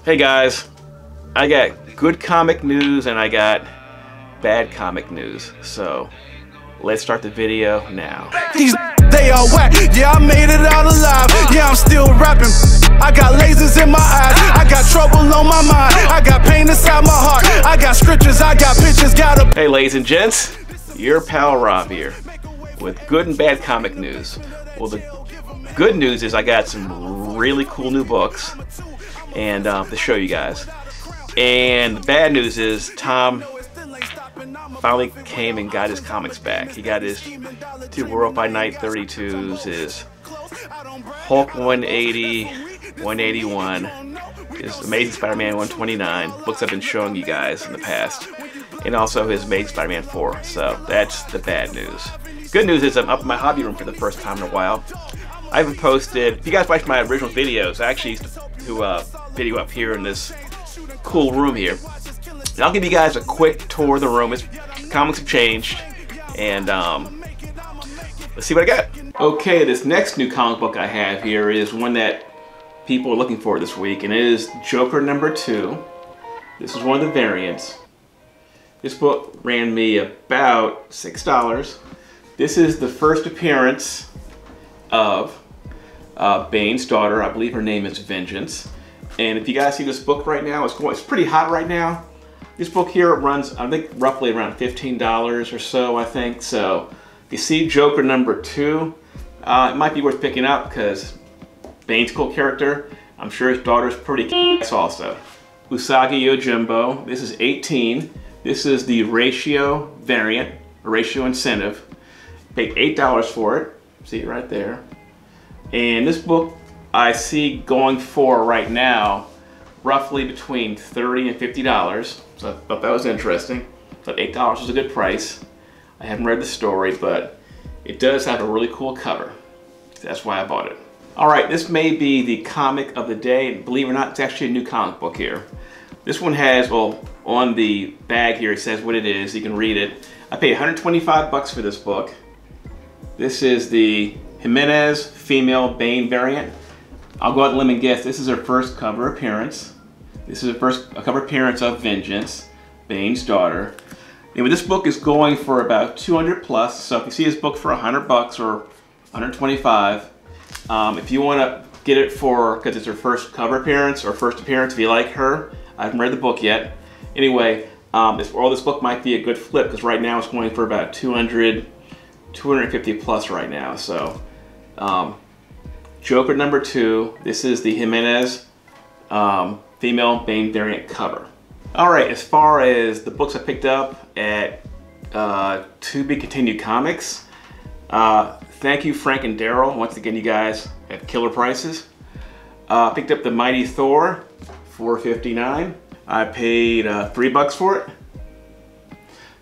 Hey guys, I got good comic news and I got bad comic news. So let's start the video now. They are whack, yeah, I made it out alive. Yeah, I'm still rapping. I got lasers in my eyes. I got trouble on my mind. I got pain inside my heart. I got scriptures, I got pictures, got a. Hey ladies and gents, your pal Rob here with good and bad comic news. Well, the good news is I got some really cool new books and to show you guys. And the bad news is Tom finally came and got his comics back. He got his two World by Night 32s, his Hulk 180, 181, his Amazing Spider-Man 129, books I've been showing you guys in the past, and also his Amazing Spider-Man 4. So that's the bad news. Good news is I'm up in my hobby room for the first time in a while. I haven't posted, if you guys watched my original videos, I actually used to video up here in this cool room here. And I'll give you guys a quick tour of the room. The comics have changed, and let's see what I got. Okay, this next new comic book I have here is one that people are looking for this week, and it is Joker #2. This is one of the variants. This book ran me about $6. This is the first appearance of Bane's daughter. I believe her name is Vengeance. And if you guys see this book right now, it's pretty hot right now. This book here runs, I think, roughly around $15 or so, I think. So if you see Joker #2, it might be worth picking up because Bane's a cool character. I'm sure his daughter's pretty kick-ass also. Usagi Yojimbo, this is 18. This is the ratio variant, a ratio incentive. Paid $8 for it. See it right there. And this book I see going for right now roughly between $30 and $50. So I thought that was interesting. But $8 was a good price. I haven't read the story, but it does have a really cool cover. That's why I bought it. Alright, this may be the comic of the day. Believe it or not, it's actually a new comic book here. This one has, well, on the bag here it says what it is. You can read it. I paid 125 bucks for this book. This is the Jimenez female Bane variant. I'll go out on a limb and guess this is her first cover appearance. This is her first cover appearance of Vengeance, Bane's daughter. Anyway, this book is going for about 200 plus. So if you see this book for 100 bucks or 125, if you want to get it for, because it's her first cover appearance or first appearance, if you like her, I haven't read the book yet. Anyway, this book might be a good flip because right now it's going for about 250 plus right now. So Joker #2, this is the Jimenez female Bane variant cover. Alright, as far as the books I picked up at To Be Continued Comics, thank you Frank and Daryl. Once again, you guys have killer prices. Picked up the Mighty Thor, $4.59. I paid $3 for it.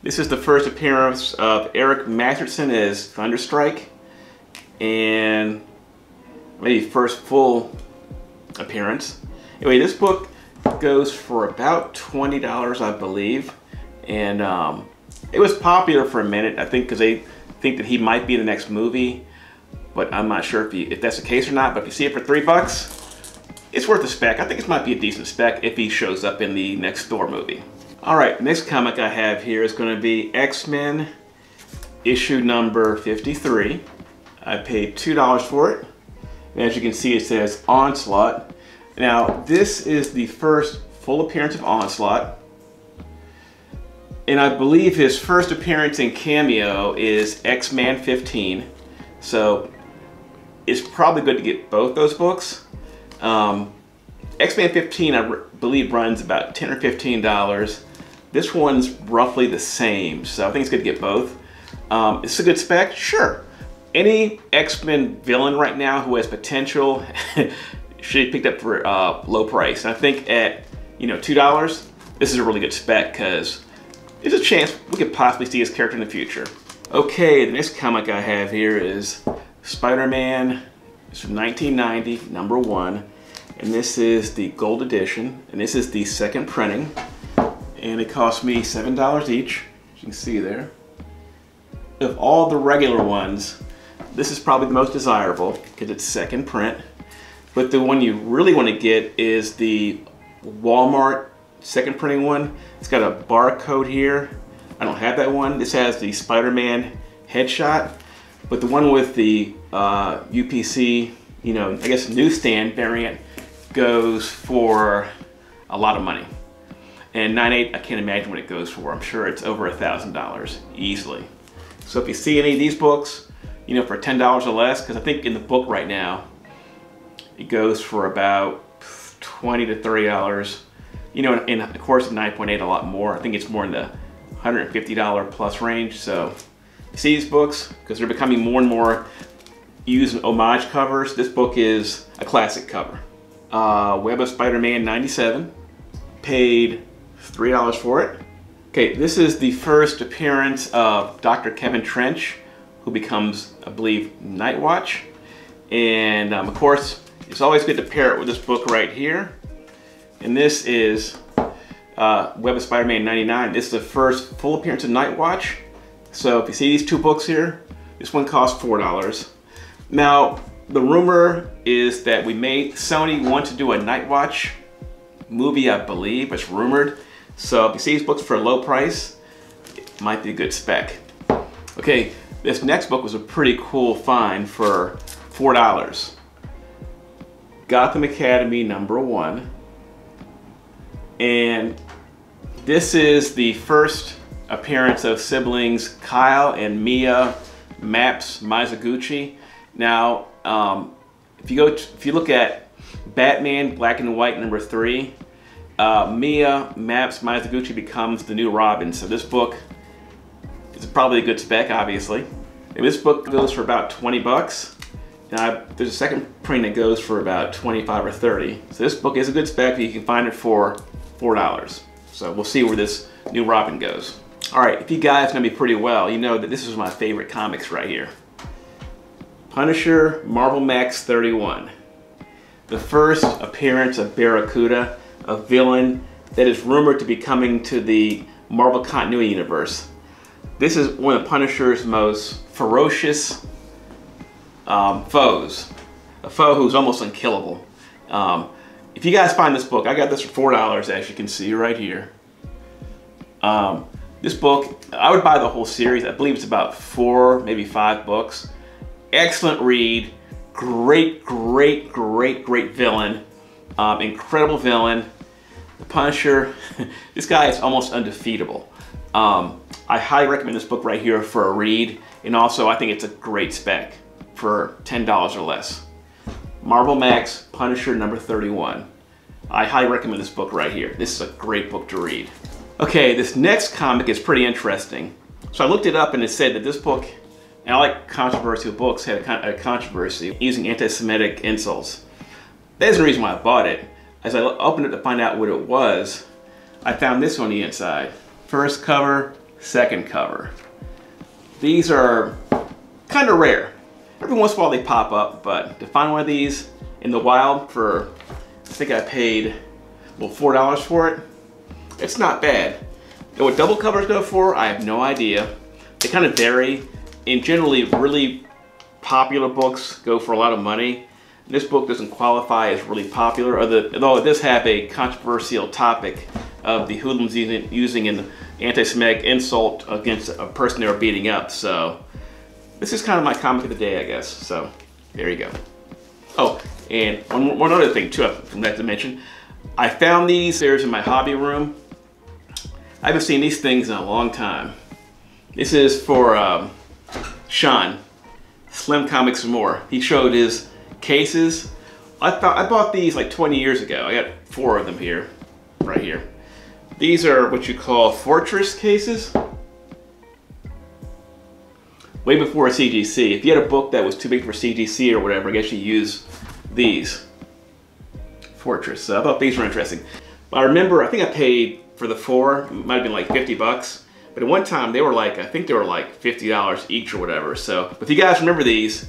This is the first appearance of Eric Masterson as Thunderstrike, and maybe first full appearance. Anyway, this book goes for about $20, I believe, and it was popular for a minute, I think, because they think that he might be in the next movie, but I'm not sure if that's the case or not. But if you see it for $3, it's worth a spec. I think this might be a decent spec if he shows up in the next Thor movie. Alright, next comic I have here is going to be X-Men issue number 53. I paid $2 for it. And as you can see, it says Onslaught. Now, this is the first full appearance of Onslaught. And I believe his first appearance in cameo is X-Man 15. So it's probably good to get both those books. X-Man 15, I believe, runs about $10 or $15. This one's roughly the same, so I think it's good to get both. It's a good spec, sure. Any X-Men villain right now who has potential should be picked up for low price. And I think at $2, this is a really good spec because there's a chance we could possibly see his character in the future. Okay, the next comic I have here is Spider-Man. It's from 1990, #1. And this is the gold edition, and this is the second printing. And it cost me $7 each, as you can see there. Of all the regular ones, this is probably the most desirable because it's second print. But the one you really want to get is the Walmart second printing one. It's got a barcode here. I don't have that one. This has the Spider-Man headshot, but the one with the UPC, you know, I guess newsstand variant goes for a lot of money. And 9.8, I can't imagine what it goes for. I'm sure it's over $1,000 easily. So if you see any of these books, you know, for $10 or less, because I think in the book right now, it goes for about $20 to $30. You know, and of course, 9.8 a lot more. I think it's more in the $150 plus range. So you see these books, because they're becoming more and more using homage covers. This book is a classic cover. Web of Spider-Man 97. Paid $3 for it. Okay, this is the first appearance of Dr. Kevin Trench, who becomes, I believe, Nightwatch. And of course, it's always good to pair it with this book right here. And this is Web of Spider-Man 99. This is the first full appearance of Nightwatch. So if you see these two books here, this one costs $4. Now, the rumor is that Sony want to do a Nightwatch movie, I believe. It's rumored. So if you see these books for a low price, it might be a good spec. Okay, this next book was a pretty cool find for $4. Gotham Academy #1. And this is the first appearance of siblings Kyle and Mia Mapps Mizoguchi. Now, if you look at Batman Black and White #3, Mia Mapps Mizoguchi becomes the new Robin. So this book is probably a good spec, obviously. And this book goes for about 20 bucks. Now, there's a second print that goes for about 25 or 30. So this book is a good spec, but you can find it for $4. So we'll see where this new Robin goes. All right, if you guys know me pretty well, you know that this is my favorite comics right here. Punisher Marvel Max 31. The first appearance of Barracuda, a villain that is rumored to be coming to the Marvel Continuity Universe. This is one of Punisher's most ferocious foes. A foe who's almost unkillable. If you guys find this book, I got this for $4, as you can see right here. This book, I would buy the whole series. I believe it's about 4, maybe 5 books. Excellent read. Great, great, great, great villain. Incredible villain. The Punisher, this guy is almost undefeatable. I highly recommend this book right here for a read. And also, I think it's a great spec for $10 or less. Marvel Max Punisher #31. I highly recommend this book right here. This is a great book to read. Okay, this next comic is pretty interesting. So I looked it up and it said that this book, and I like controversial books, had a controversy using anti-Semitic insults. There's the reason why I bought it. As I opened it to find out what it was, I found this on the inside. First cover, second cover. These are kind of rare. Every once in a while they pop up, but to find one of these in the wild for, I think I paid, well, $4 for it, it's not bad. And what double covers go for, I have no idea. They kind of vary. And generally, really popular books go for a lot of money. This book doesn't qualify as really popular, although it does have a controversial topic of the hoodlums using an anti-Semitic insult against a person they were beating up. So this is kind of my comic of the day, I guess. So there you go. Oh, and one other thing too, I forgot to mention. I found these stairs in my hobby room. I haven't seen these things in a long time. This is for Sean, Slim Comics and More. He showed his cases. I bought these like 20 years ago. I got 4 of them here, right here. These are what you call Fortress cases. Way before CGC. If you had a book that was too big for CGC or whatever, I guess you use these. Fortress. So I thought these were interesting. But I remember, I think I paid for the 4, it might have been like 50 bucks. But at one time they were like, I think they were like $50 each or whatever. So if you guys remember these,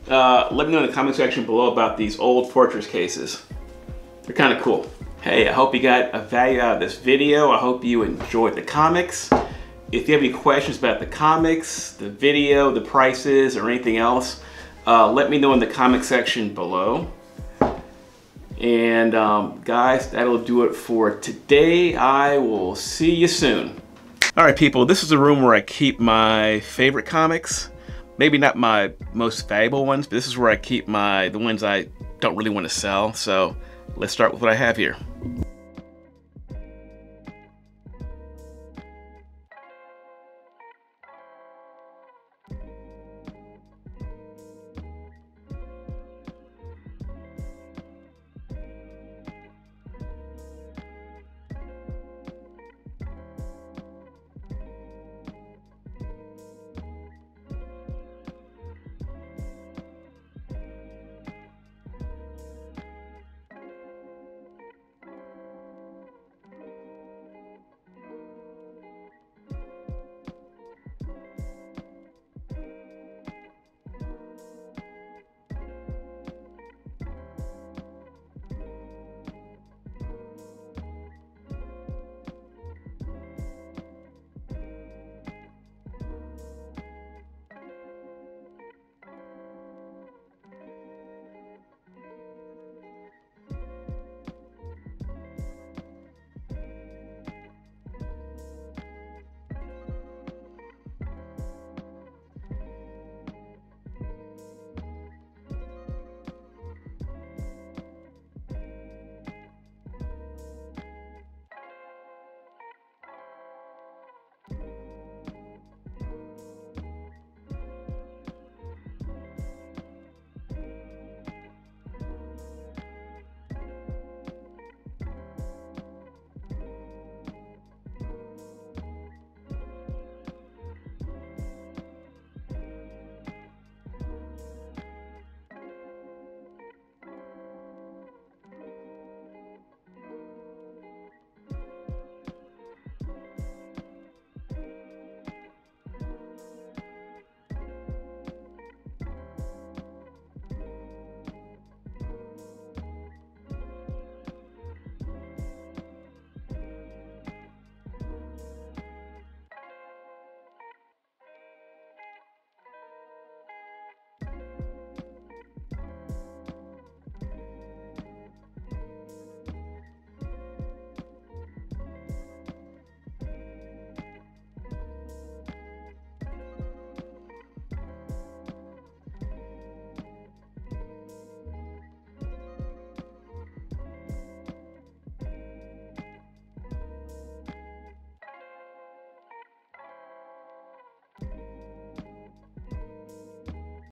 let me know in the comment section below about these old Fortress cases. They're kind of cool. Hey, I hope you got a value out of this video. I hope you enjoyed the comics. If you have any questions about the comics, the video, the prices, or anything else, let me know in the comment section below. And guys, that'll do it for today. I will see you soon. All right, people, this is the room where I keep my favorite comics. Maybe not my most valuable ones, but this is where I keep the ones I don't really want to sell. So let's start with what I have here.